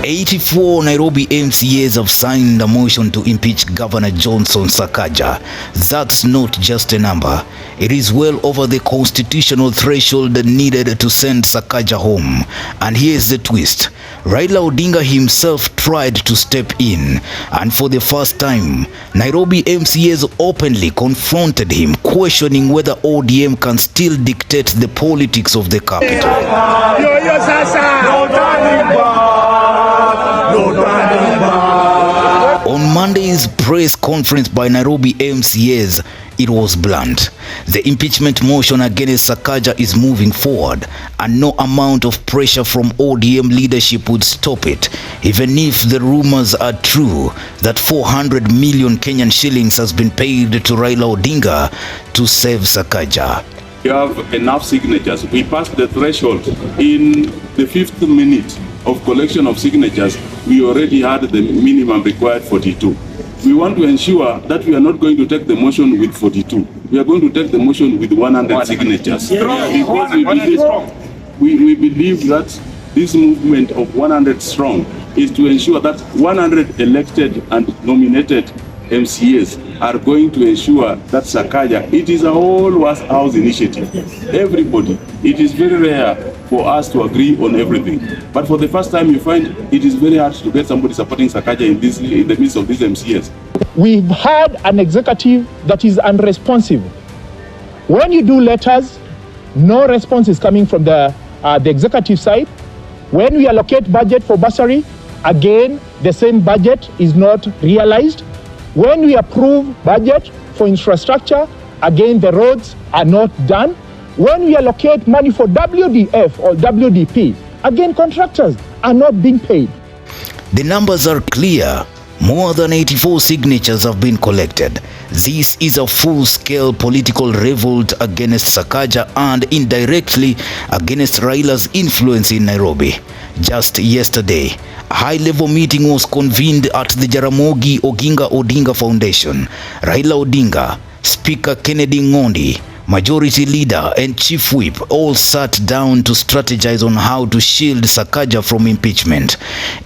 84 Nairobi MCAs have signed a motion to impeach Governor Johnson Sakaja. That's not just a number. It is well over the constitutional threshold needed to send Sakaja home. And here's the twist. Raila Odinga himself tried to step in, and for the first time, Nairobi MCAs openly confronted him, questioning whether ODM can still dictate the politics of the capital. On Monday's press conference by Nairobi MCAs, it was blunt. The impeachment motion against Sakaja is moving forward, and no amount of pressure from ODM leadership would stop it, even if the rumors are true that 400 million Kenyan shillings has been paid to Raila Odinga to save Sakaja. We have enough signatures. We passed the threshold in the 5th minute of collection of signatures. We already had the minimum required 42. We want to ensure that we are not going to take the motion with 42. We are going to take the motion with 100 signatures. Because we believe that this movement of 100 strong is to ensure that 100 elected and nominated MCAs are going to ensure that Sakaja, it is a whole house initiative. Everybody, it is very rare for us to agree on everything. But for the first time, you find it is very hard to get somebody supporting Sakaja in the midst of these MCAs. We've had an executive that is unresponsive. When you do letters, no response is coming from the executive side. When we allocate budget for bursary, again, the same budget is not realized. When we approve budget for infrastructure, again, the roads are not done. When we allocate money for WDF or WDP, again, contractors are not being paid. The numbers are clear. More than 84 signatures have been collected. This is a full-scale political revolt against Sakaja and indirectly against Raila's influence in Nairobi. Just yesterday, a high-level meeting was convened at the Jaramogi Oginga Odinga Foundation. Raila Odinga, Speaker Kennedy Ng'ondi, Majority Leader and Chief Whip all sat down to strategize on how to shield Sakaja from impeachment.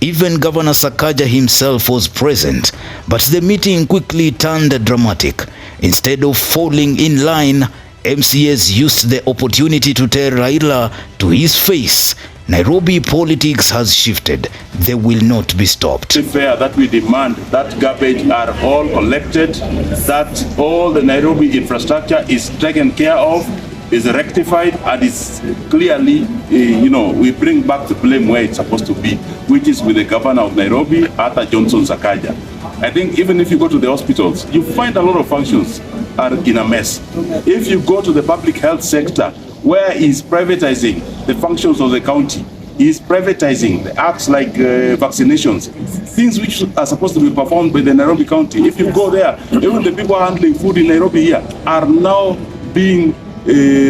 Even Governor Sakaja himself was present, but the meeting quickly turned dramatic. Instead of falling in line, MCAs used the opportunity to tell Raila to his face, Nairobi politics has shifted. They will not be stopped. It's fair that we demand that garbage are all collected, that all the Nairobi infrastructure is taken care of, is rectified, and is clearly, we bring back the blame where it's supposed to be, which is with the governor of Nairobi, Arthur Johnson Sakaja. I think even if you go to the hospitals, you find a lot of functions are in a mess. If you go to the public health sector, where he's privatizing the functions of the county, he's privatizing the acts like vaccinations, things which are supposed to be performed by the Nairobi County. If you go there, even the people handling food in Nairobi here are now being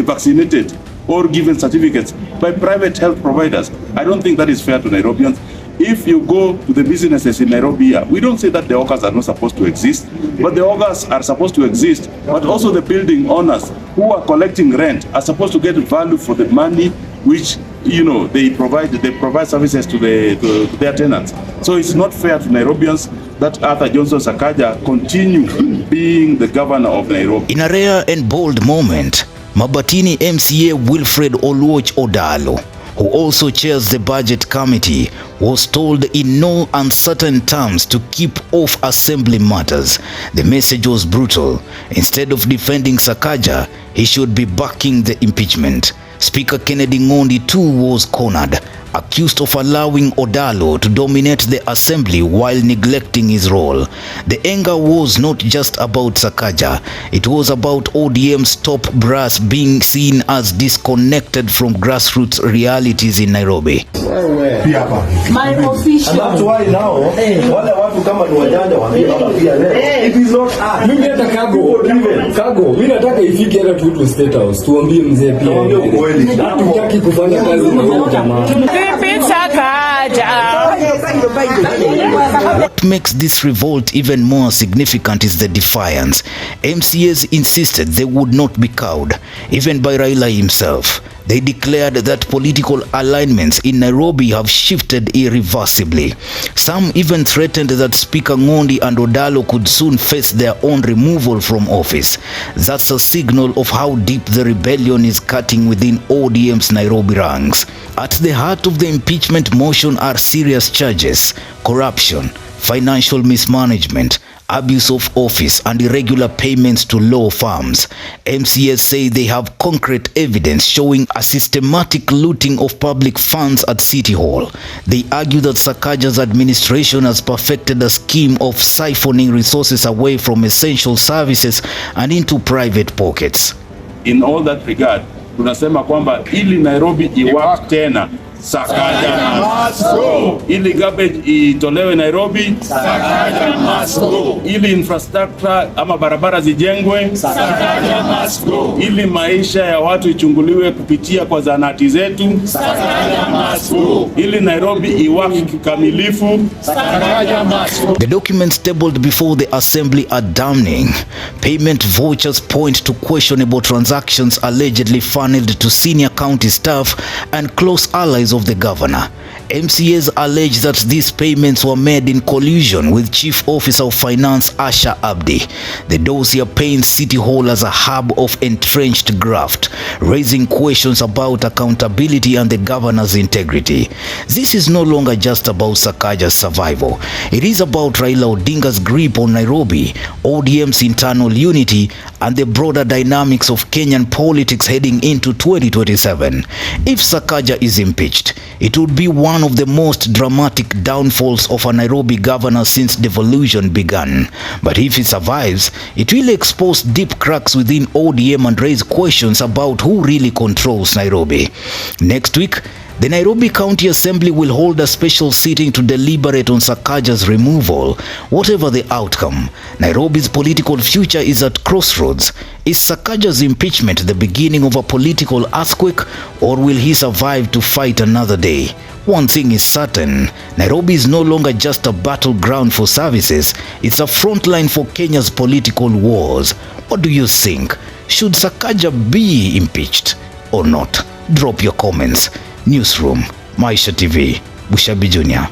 vaccinated or given certificates by private health providers. I don't think that is fair to Nairobians. If you go to the businesses in Nairobi here, we don't say that the hawkers are not supposed to exist, but the hawkers are supposed to exist, but also the building owners who are collecting rent are supposed to get value for the money which they provide services to their tenants. So it's not fair to Nairobians that Arthur Johnson Sakaja continue being the governor of Nairobi. In a rare and bold moment, Mabatini MCA Wilfred Odalo, who also chairs the budget committee, was told in no uncertain terms to keep off assembly matters. The message was brutal. Instead of defending Sakaja, he should be backing the impeachment. Speaker Kennedy Ng'ondi too was cornered, accused of allowing Odalo to dominate the assembly while neglecting his role. The anger was not just about Sakaja, it was about ODM's top brass being seen as disconnected from grassroots realities in Nairobi. My official. And that's why now, wale watu kama ni wajanja wamepata pia leo. It is not us. Mimi nataka kago. Mimi nataka ifike hata tu State House. Tuambie mzee pia. Tuambie ukweli. Hatutaki kufanya kazi na huyo jamaa. What makes this revolt even more significant is the defiance. MCAs insisted they would not be cowed, even by Raila himself. They declared that political alignments in Nairobi have shifted irreversibly. Some even threatened that Speaker Ng'ondi and Odalo could soon face their own removal from office. That's a signal of how deep the rebellion is cutting within ODM's Nairobi ranks. At the heart of the impeachment motion are serious charges: corruption, financial mismanagement, abuse of office, and irregular payments to law firms. MCAs say they have concrete evidence showing a systematic looting of public funds at City Hall. They argue that Sakaja's administration has perfected a scheme of siphoning resources away from essential services and into private pockets. In all that regard, tunasema kwamba ili Nairobi iwak tena, Sakaja must go. Ili garbage itolewe Nairobi, Sakaja must go. Ili infrastructure ama barabara zijengwe, Sakaja must go. Ili maisha ya watu ichunguliwe kupitia kwa zanati zetu, Sakaja must go. Ili Nairobi iwaki kikamilifu, Sakaja must go. The documents tabled before the assembly are damning. Payment vouchers point to questionable transactions allegedly funneled to senior county staff and close allies of the governor. MCAs allege that these payments were made in collusion with Chief Officer of Finance Asha Abdi. The dossier paints City Hall as a hub of entrenched graft, raising questions about accountability and the governor's integrity. This is no longer just about Sakaja's survival. It is about Raila Odinga's grip on Nairobi, ODM's internal unity, and the broader dynamics of Kenyan politics heading into 2027. If Sakaja is impeached, it would be one of the most dramatic downfalls of a Nairobi governor since devolution began. But if he survives, it will expose deep cracks within ODM and raise questions about who really controls Nairobi. Next week, the Nairobi County Assembly will hold a special sitting to deliberate on Sakaja's removal. Whatever the outcome, Nairobi's political future is at crossroads. Is Sakaja's impeachment the beginning of a political earthquake, or will he survive to fight another day? One thing is certain: Nairobi is no longer just a battleground for services, it's a frontline for Kenya's political wars. What do you think? Should Sakaja be impeached or not? Drop your comments. Newsroom, Maisha TV, Bushabi Jr.